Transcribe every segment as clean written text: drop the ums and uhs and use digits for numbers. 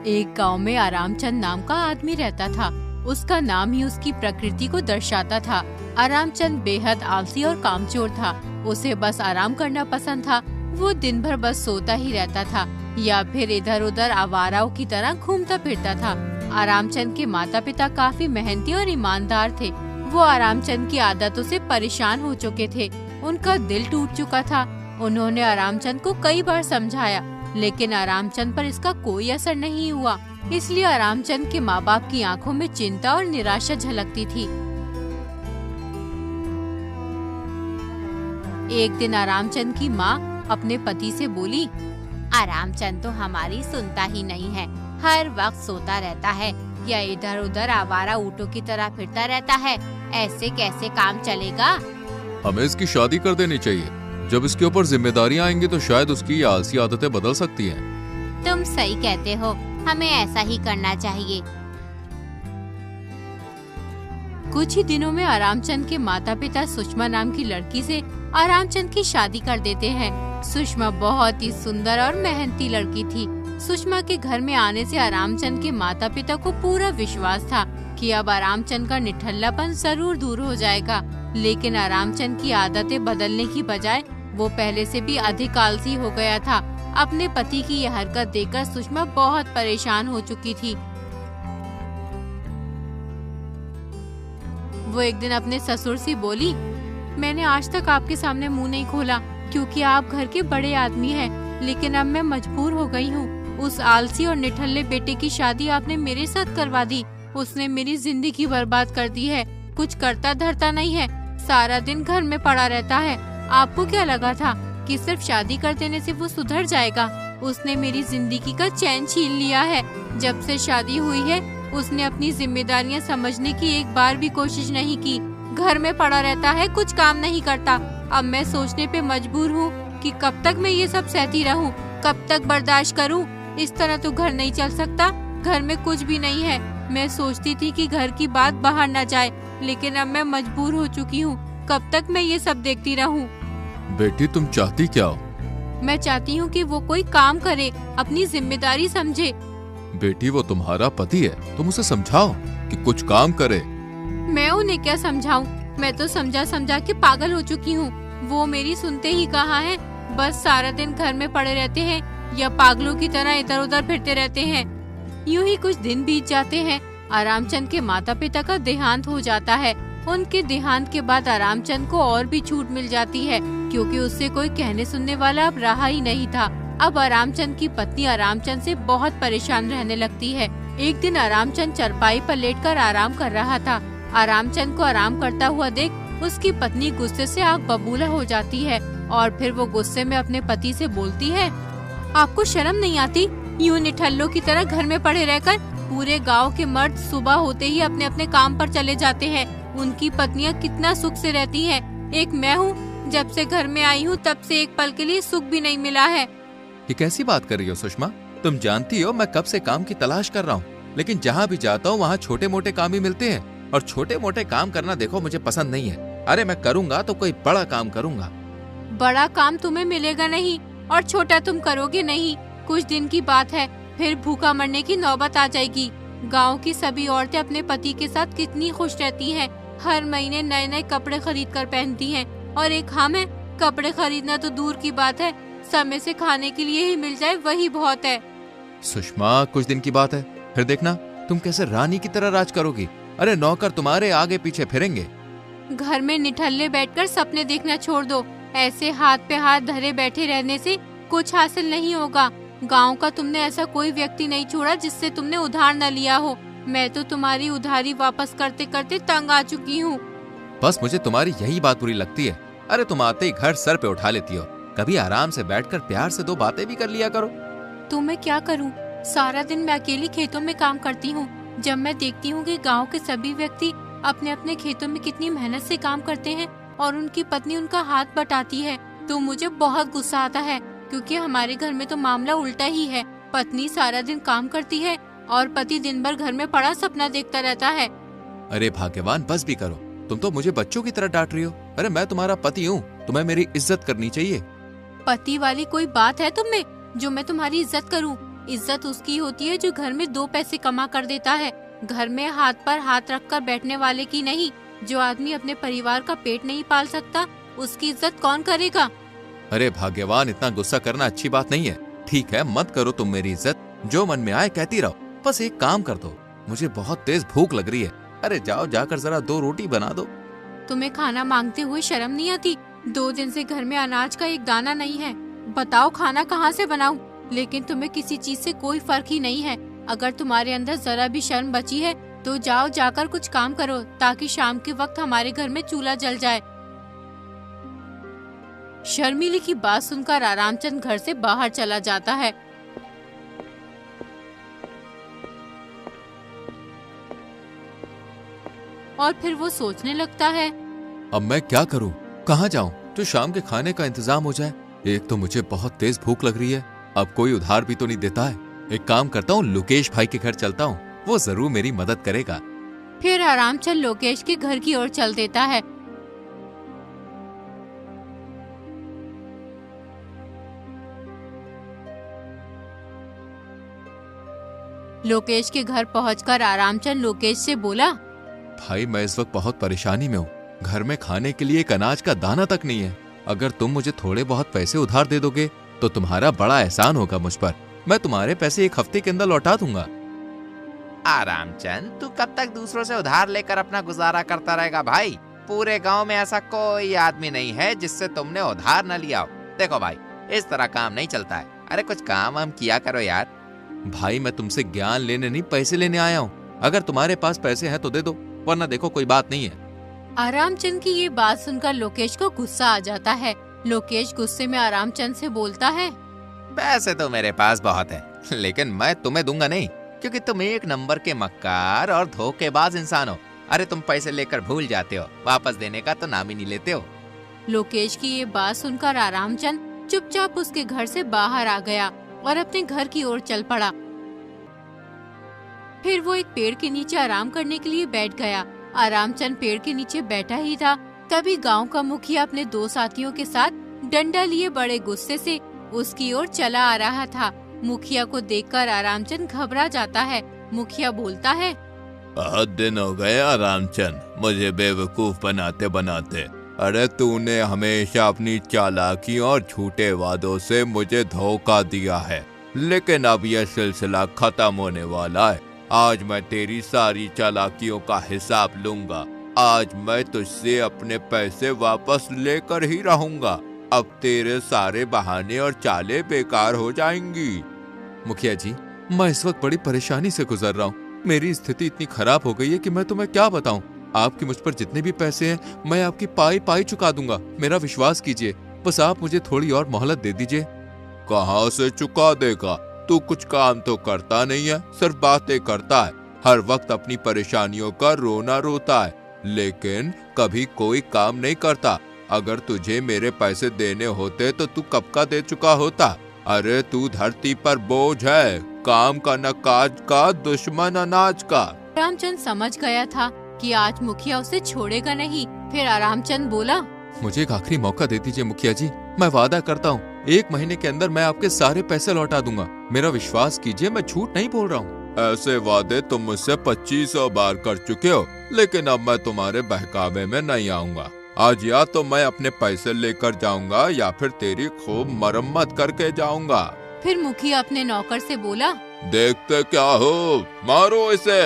एक गांव में आरामचंद नाम का आदमी रहता था। उसका नाम ही उसकी प्रकृति को दर्शाता था। आरामचंद बेहद आलसी और कामचोर था। उसे बस आराम करना पसंद था। वो दिन भर बस सोता ही रहता था या फिर इधर उधर आवाराओं की तरह घूमता फिरता था। आरामचंद के माता पिता काफी मेहनती और ईमानदार थे। वो आरामचंद की आदतों से परेशान हो चुके थे। उनका दिल टूट चुका था। उन्होंने आरामचंद को कई बार समझाया, लेकिन आरामचंद पर इसका कोई असर नहीं हुआ। इसलिए आरामचंद के माँ बाप की आंखों में चिंता और निराशा झलकती थी। एक दिन आरामचंद की माँ अपने पति से बोली, आरामचंद तो हमारी सुनता ही नहीं है, हर वक्त सोता रहता है या इधर उधर आवारा ऊँटों की तरह फिरता रहता है। ऐसे कैसे काम चलेगा? हमें इसकी शादी कर देनी चाहिए। जब इसके ऊपर जिम्मेदारियां आएंगी तो शायद उसकी आलसी आदतें बदल सकती हैं। तुम सही कहते हो, हमें ऐसा ही करना चाहिए। कुछ ही दिनों में आरामचंद के माता पिता सुषमा नाम की लड़की से आरामचंद की शादी कर देते हैं। सुषमा बहुत ही सुंदर और मेहनती लड़की थी। सुषमा के घर में आने से आरामचंद के माता पिता को पूरा विश्वास था कि अब आरामचंद का निठल्लापन जरूर दूर हो जाएगा। लेकिन आरामचंद की आदतें बदलने की बजाय वो पहले से भी अधिक आलसी हो गया था। अपने पति की यह हरकत देखकर सुषमा बहुत परेशान हो चुकी थी। वो एक दिन अपने ससुर से बोली, मैंने आज तक आपके सामने मुंह नहीं खोला क्योंकि आप घर के बड़े आदमी हैं, लेकिन अब मैं मजबूर हो गई हूँ। उस आलसी और निठल्ले बेटे की शादी आपने मेरे साथ करवा दी। उसने मेरी जिंदगी बर्बाद कर दी है। कुछ करता धरता नहीं है, सारा दिन घर में पड़ा रहता है। आपको क्या लगा था कि सिर्फ शादी कर देने से वो सुधर जाएगा? उसने मेरी जिंदगी का चैन छीन लिया है। जब से शादी हुई है उसने अपनी जिम्मेदारियां समझने की एक बार भी कोशिश नहीं की। घर में पड़ा रहता है, कुछ काम नहीं करता। अब मैं सोचने पे मजबूर हूँ कि कब तक मैं ये सब सहती रहूँ, कब तक बर्दाश्त करूँ। इस तरह तो घर नहीं चल सकता। घर में कुछ भी नहीं है। मैं सोचती थी कि घर की बात बाहर न जाए, लेकिन अब मैं मजबूर हो चुकी हूँ। कब तक मैं ये सब देखती रहूँ? बेटी, तुम चाहती क्या हो? मैं चाहती हूँ कि वो कोई काम करे, अपनी जिम्मेदारी समझे। बेटी, वो तुम्हारा पति है, तुम उसे समझाओ कि कुछ काम करे। मैं उन्हें क्या समझाऊं? मैं तो समझा समझा के पागल हो चुकी हूँ। वो मेरी सुनते ही कहाँ है। बस सारा दिन घर में पड़े रहते हैं या पागलों की तरह इधर उधर फिरते रहते हैं। यूं ही कुछ दिन बीत जाते हैं। आरामचंद के माता पिता का देहांत हो जाता है। उनके देहांत के बाद आरामचंद को और भी छूट मिल जाती है, क्योंकि उससे कोई कहने सुनने वाला अब रहा ही नहीं था। अब आरामचंद की पत्नी आरामचंद से बहुत परेशान रहने लगती है। एक दिन आरामचंद चारपाई पर लेटकर आराम कर रहा था। आरामचंद को आराम करता हुआ देख उसकी पत्नी गुस्से से आग बबूला हो जाती है और फिर वो गुस्से में अपने पति से बोलती है, आपको शर्म नहीं आती? यूं निठल्लों की तरह घर में पड़े रहकर? पूरे गांव के मर्द सुबह होते ही अपने अपने काम पर चले जाते हैं। उनकी पत्नियां कितना सुख से रहती हैं। एक मैं हूँ, जब से घर में आई हूँ तब से एक पल के लिए सुख भी नहीं मिला है। ये कैसी बात कर रही हो सुषमा? तुम जानती हो मैं कब से काम की तलाश कर रहा हूँ, लेकिन जहाँ भी जाता हूँ वहाँ छोटे मोटे काम ही मिलते हैं। और छोटे मोटे काम करना देखो मुझे पसंद नहीं है। अरे मैं करूँगा तो कोई बड़ा काम करूँगा। बड़ा काम तुम्हें मिलेगा नहीं और छोटा तुम करोगे नहीं। कुछ दिन की बात है, फिर भूखा मरने की नौबत आ जाएगी। गांव की सभी औरतें अपने पति के साथ कितनी खुश रहती हैं। हर महीने नए नए कपड़े खरीद कर पहनती हैं। और एक हम है, कपड़े खरीदना तो दूर की बात है, समय से खाने के लिए ही मिल जाए वही बहुत है। सुषमा, कुछ दिन की बात है, फिर देखना तुम कैसे रानी की तरह राज करोगी। अरे नौकर तुम्हारे आगे पीछे फिरेंगे। घर में निठल्ले बैठकर सपने देखना छोड़ दो। ऐसे हाथ पे हाथ धरे बैठे रहने से कुछ हासिल नहीं होगा। गांव का तुमने ऐसा कोई व्यक्ति नहीं छोड़ा जिससे तुमने उधार न लिया हो। मैं तो तुम्हारी उधारी वापस करते करते तंग आ चुकी हूँ। बस मुझे तुम्हारी यही बात बुरी लगती है। अरे तुम आते ही घर सर पे उठा लेती हो। कभी आराम से बैठकर प्यार से दो बातें भी कर लिया करो। तो मैं क्या करूँ? सारा दिन मैं अकेली खेतों में काम करती हूँ। जब मैं देखती हूँ कि गांव के सभी व्यक्ति अपने अपने खेतों में कितनी मेहनत से काम करते हैं और उनकी पत्नी उनका हाथ बटाती है, तो मुझे बहुत गुस्सा आता है। क्योंकि हमारे घर में तो मामला उल्टा ही है। पत्नी सारा दिन काम करती है और पति दिन भर घर में पड़ा सपना देखता रहता है। अरे भाग्यवान, बस भी करो। तुम तो मुझे बच्चों की तरह डांट रही हो। अरे मैं तुम्हारा पति हूँ, तुम्हें मेरी इज्जत करनी चाहिए। पति वाली कोई बात है तुम में जो मैं तुम्हारी इज्जत करूँ? इज्जत उसकी होती है जो घर में 2 पैसे कमा कर देता है, घर में हाथ पर हाथ रखकर बैठने वाले की नहीं। जो आदमी अपने परिवार का पेट नहीं पाल सकता, उसकी इज्जत कौन करेगा? अरे भाग्यवान, इतना गुस्सा करना अच्छी बात नहीं है। ठीक है, मत करो तुम मेरी इज्जत, जो मन में आए कहती रहो। बस एक काम कर दो, मुझे बहुत तेज भूख लग रही है। अरे जाओ, जाकर जरा 2 रोटी बना दो। तुम्हें खाना मांगते हुए शर्म नहीं आती? 2 दिन से घर में अनाज का एक दाना नहीं है। बताओ खाना कहाँ से बनाऊं? लेकिन तुम्हें किसी चीज से कोई फर्क ही नहीं है। अगर तुम्हारे अंदर जरा भी शर्म बची है तो जाओ, जाकर कुछ काम करो, ताकि शाम के वक्त हमारे घर में चूल्हा जल जाए। शर्मिली की बात सुनकर आरामचंद घर से बाहर चला जाता है। और फिर वो सोचने लगता है, अब मैं क्या करूं, कहाँ जाऊं तो शाम के खाने का इंतजाम हो जाए। एक तो मुझे बहुत तेज भूख लग रही है, अब कोई उधार भी तो नहीं देता है। एक काम करता हूँ, लोकेश भाई के घर चलता हूँ, वो जरूर मेरी मदद करेगा। फिर आरामचंद लोकेश के घर की ओर चल देता है। लोकेश के घर पहुंचकर आरामचंद लोकेश से बोला, भाई मैं इस वक्त बहुत परेशानी में हूँ, घर में खाने के लिए एक अनाज का दाना तक नहीं है। अगर तुम मुझे थोड़े बहुत पैसे उधार दे दोगे तो तुम्हारा बड़ा एहसान होगा मुझ पर। मैं तुम्हारे पैसे 1 हफ्ते के अंदर लौटा दूंगा। आरामचंद, तू कब तक दूसरों से उधार लेकर अपना गुजारा करता रहेगा भाई? पूरे गांव में ऐसा कोई आदमी नहीं है जिससे तुमने उधार न लिया हो। देखो भाई, इस तरह काम नहीं चलता है। अरे कुछ काम हम किया करो यार। भाई मैं तुमसे ज्ञान लेने नहीं, पैसे लेने आया हूँ। अगर तुम्हारे पास पैसे हैं तो दे दो, वरना देखो कोई बात नहीं है। आरामचंद की ये बात सुनकर लोकेश को गुस्सा आ जाता है। लोकेश गुस्से में आरामचंद से बोलता है, पैसे तो मेरे पास बहुत है, लेकिन मैं तुम्हें दूंगा नहीं, क्योंकि तुम 1 नंबर के मक्कार और धोखेबाज इंसान हो। अरे तुम पैसे लेकर भूल जाते हो, वापस देने का तो नाम ही नहीं लेते हो। लोकेश की ये बात सुनकर आरामचंद चुपचाप उसके घर से बाहर आ गया और अपने घर की ओर चल पड़ा। फिर वो एक पेड़ के नीचे आराम करने के लिए बैठ गया। आरामचंद पेड़ के नीचे बैठा ही था, तभी गांव का मुखिया अपने 2 साथियों के साथ डंडा लिए बड़े गुस्से से उसकी ओर चला आ रहा था। मुखिया को देखकर आरामचंद घबरा जाता है। मुखिया बोलता है, बहुत दिन हो गए आरामचंद, मुझे बेवकूफ बनाते बनाते। अरे तूने हमेशा अपनी चालाकियों और झूठे वादों से मुझे धोखा दिया है, लेकिन अब यह सिलसिला खत्म होने वाला है। आज मैं तेरी सारी चालाकियों का हिसाब लूंगा। आज मैं तुझसे अपने पैसे वापस लेकर ही रहूंगा। अब तेरे सारे बहाने और चालें बेकार हो जाएंगी। मुखिया जी, मैं इस वक्त बड़ी परेशानी से गुजर रहा हूँ। मेरी स्थिति इतनी खराब हो गई है कि मैं तुम्हें क्या बताऊं। आपके मुझ पर जितने भी पैसे हैं मैं आपकी पाई चुका दूंगा। मेरा विश्वास कीजिए, बस आप मुझे थोड़ी और मोहलत दे दीजिए। कहाँ से चुका देगा? तू कुछ काम तो करता नहीं है, सिर्फ बातें करता है। हर वक्त अपनी परेशानियों का रोना रोता है, लेकिन कभी कोई काम नहीं करता। अगर तुझे मेरे पैसे देने होते तो तू कब का दे चुका होता। अरे तू धरती पर बोझ है, काम का न काज का, दुश्मन अनाज का। रामचंद समझ गया था कि आज मुखिया उसे छोड़ेगा नहीं। फिर आरामचंद बोला, मुझे एक आखिरी मौका दे दीजिए मुखिया जी। मैं वादा करता हूँ 1 महीने के अंदर मैं आपके सारे पैसे लौटा दूंगा। मेरा विश्वास कीजिए, मैं झूठ नहीं बोल रहा हूँ। ऐसे वादे तुम मुझसे 2500 बार कर चुके हो, लेकिन अब मैं तुम्हारे बहकावे में नहीं आऊंगा। आज या तो मैं अपने पैसे लेकर जाऊंगा या फिर तेरी खूब मरम्मत करके जाऊंगा। फिर मुखिया अपने नौकर से बोला, देखते क्या हो, मारो इसे,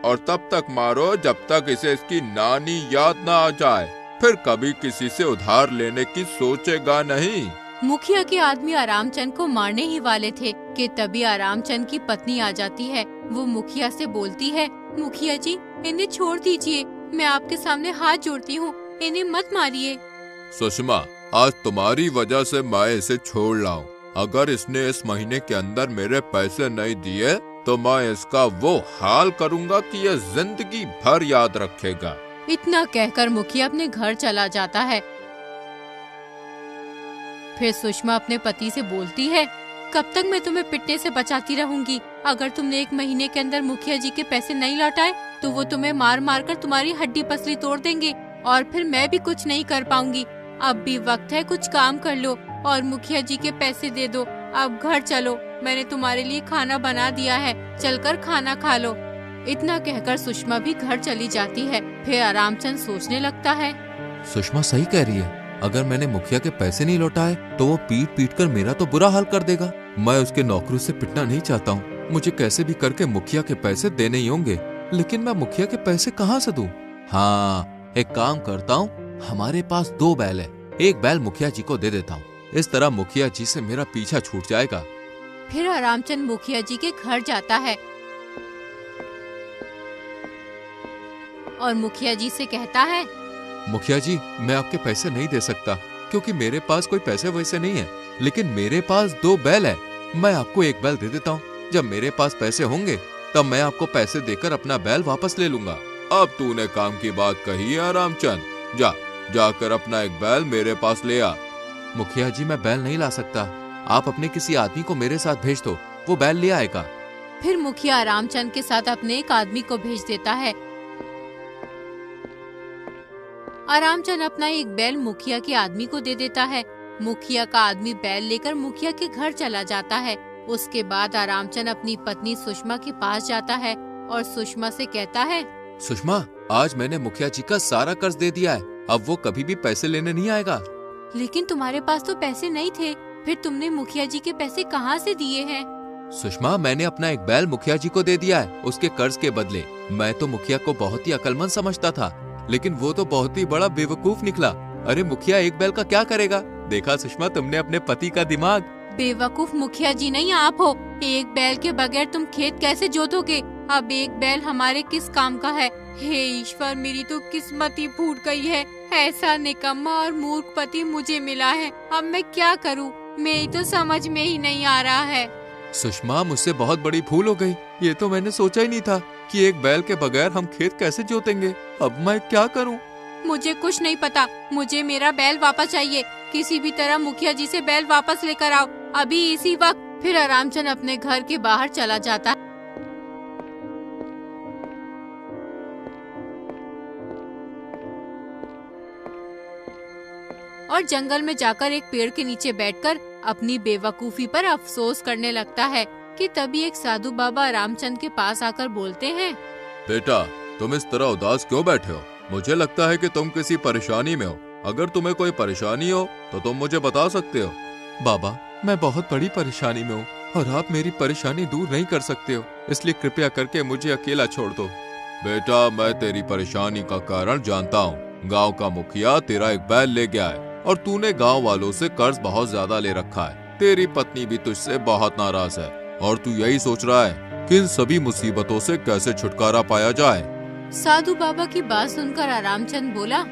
और तब तक मारो जब तक इसे इसकी नानी याद ना आ जाए। फिर कभी किसी से उधार लेने की सोचेगा नहीं। मुखिया के आदमी आरामचंद को मारने ही वाले थे कि तभी आरामचंद की पत्नी आ जाती है। वो मुखिया से बोलती है, मुखिया जी, इन्हें छोड़ दीजिए, मैं आपके सामने हाथ जोड़ती हूँ, इन्हें मत मारिए। सुषमा, आज तुम्हारी वजह से मैं इसे छोड़ रहा हूँ। अगर इसने इस महीने के अंदर मेरे पैसे नहीं दिए तो मैं इसका वो हाल करूँगा कि ये जिंदगी भर याद रखेगा। इतना कहकर मुखिया अपने घर चला जाता है। फिर सुषमा अपने पति से बोलती है, कब तक मैं तुम्हें पिटने से बचाती रहूंगी? अगर तुमने 1 महीने के अंदर मुखिया जी के पैसे नहीं लौटाए तो वो तुम्हें मार मार कर तुम्हारी हड्डी पसली तोड़ देंगे और फिर मैं भी कुछ नहीं कर पाऊंगी। अब भी वक्त है, कुछ काम कर लो और मुखिया जी के पैसे दे दो। अब घर चलो, मैंने तुम्हारे लिए खाना बना दिया है, चलकर खाना खा लो। इतना कहकर सुषमा भी घर चली जाती है। फिर आरामचंद सोचने लगता है, सुषमा सही कह रही है। अगर मैंने मुखिया के पैसे नहीं लौटाए तो वो पीट पीट कर मेरा तो बुरा हाल कर देगा। मैं उसके नौकरों से पिटना नहीं चाहता हूँ। मुझे कैसे भी करके मुखिया के पैसे देने ही होंगे, लेकिन मैं मुखिया के पैसे कहाँ से दूं? हाँ, एक काम करता हूँ, हमारे पास 2 बैल है, एक बैल मुखिया जी को दे देता हूँ। इस तरह मुखिया जी से मेरा पीछा छूट जाएगा। फिर आरामचंद मुखिया जी के घर जाता है और मुखिया जी से कहता है, मुखिया जी, मैं आपके पैसे नहीं दे सकता क्योंकि मेरे पास कोई पैसे वैसे नहीं है, लेकिन मेरे पास 2 बैल है। मैं आपको 1 बैल दे देता हूँ। जब मेरे पास पैसे होंगे तब मैं आपको पैसे देकर अपना बैल वापस ले लूंगा। अब तूने काम की बात कही है आरामचंद, जाकर अपना 1 बैल मेरे पास ले आ। मुखिया जी, मैं बैल नहीं ला सकता। आप अपने किसी आदमी को मेरे साथ भेज दो, वो बैल ले आएगा। फिर मुखिया आरामचंद के साथ अपने एक आदमी को भेज देता है। आरामचंद अपना 1 बैल मुखिया के आदमी को दे देता है। मुखिया का आदमी बैल लेकर मुखिया के घर चला जाता है। उसके बाद आरामचंद अपनी पत्नी सुषमा के पास जाता है और सुषमा से कहता है, सुषमा, आज मैंने मुखिया जी का सारा कर्ज दे दिया है, अब वो कभी भी पैसे लेने नहीं आएगा। लेकिन तुम्हारे पास तो पैसे नहीं थे, फिर तुमने मुखिया जी के पैसे कहाँ से दिए हैं? सुषमा, मैंने अपना 1 बैल मुखिया जी को दे दिया है उसके कर्ज के बदले। मैं तो मुखिया को बहुत ही अक्लमंद समझता था, लेकिन वो तो बहुत ही बड़ा बेवकूफ निकला। अरे मुखिया 1 बैल का क्या करेगा? देखा सुषमा, तुमने अपने पति का दिमाग। बेवकूफ मुखिया जी नहीं आप हो। 1 बैल के बगैर तुम खेत कैसे जोतोगे? अब 1 बैल हमारे किस काम का है? हे ईश्वर, मेरी तो किस्मत ही फूट गई है। ऐसा निकम्मा और मूर्ख पति मुझे मिला है। अब मैं क्या करूं? मेरी तो समझ में ही नहीं आ रहा है। सुषमा, मुझसे बहुत बड़ी भूल हो गई। ये तो मैंने सोचा ही नहीं था कि 1 बैल के बगैर हम खेत कैसे जोतेंगे। अब मैं क्या करूं? मुझे कुछ नहीं पता, मुझे मेरा बैल वापस चाहिए। किसी भी तरह मुखिया जी से बैल वापस लेकर आओ, अभी इसी वक्त। फिर आरामचंद अपने घर के बाहर चला जाता है और जंगल में जाकर एक पेड़ के नीचे बैठकर अपनी बेवकूफी पर अफसोस करने लगता है कि तभी एक साधु बाबा रामचंद के पास आकर बोलते हैं, बेटा, तुम इस तरह उदास क्यों बैठे हो? मुझे लगता है कि तुम किसी परेशानी में हो। अगर तुम्हें कोई परेशानी हो तो तुम मुझे बता सकते हो। बाबा, मैं बहुत बड़ी परेशानी में हूँ और आप मेरी परेशानी दूर नहीं कर सकते हो, इसलिए कृपया करके मुझे अकेला छोड़ दो। बेटा, मैं तेरी परेशानी का कारण जानता हूँ। गाँव का मुखिया तेरा 1 बैल ले गया है और तूने गाँव वालों से कर्ज बहुत ज्यादा ले रखा है। तेरी पत्नी भी तुझसे बहुत नाराज है और तू यही सोच रहा है कि इन सभी मुसीबतों से कैसे छुटकारा पाया जाए। साधु बाबा की बात सुनकर आरामचंद बोला,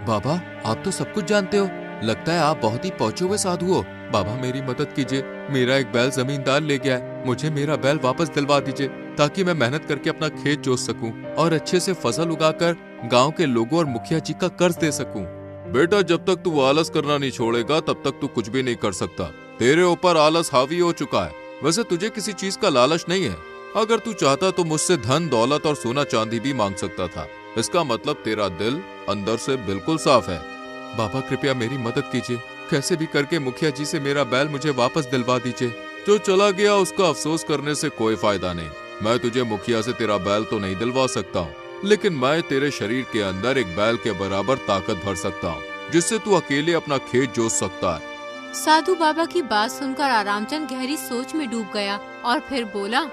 बाबा, आप तो सब कुछ जानते हो। लगता है आप बहुत ही पहुंचे हुए साधु हो। बाबा, मेरी मदद कीजिए। मेरा 1 बैल जमींदार ले गया है, मुझे मेरा बैल वापस दिलवा दीजिए ताकि मैं मेहनत करके अपना खेत जोत सकूं और अच्छे से फसल उगाकर गांव के लोगों और मुखिया जी का कर्ज दे सकूं। बेटा, जब तक तू आलस करना नहीं छोड़ेगा तब तक तू कुछ भी नहीं कर सकता। तेरे ऊपर आलस हावी हो चुका है। वैसे तुझे किसी चीज का लालच नहीं है। अगर तू चाहता तो मुझसे धन दौलत और सोना चांदी भी मांग सकता था। इसका मतलब तेरा दिल अंदर से बिल्कुल साफ है। बाबा, कृपया मेरी मदद कीजिए। कैसे भी करके मुखिया जी से मेरा बैल मुझे वापस दिलवा दीजिए। जो चला गया उसका अफसोस करने से कोई फायदा नहीं। मैं तुझे मुखिया से तेरा बैल तो नहीं दिलवा सकता हूँ, लेकिन मैं तेरे शरीर के अंदर 1 बैल के बराबर ताकत भर सकता हूँ, जिससे तू अकेले अपना खेत जोत सकता है। साधु बाबा की बात सुनकर आरामचंद गहरी सोच में डूब गया और फिर बोला,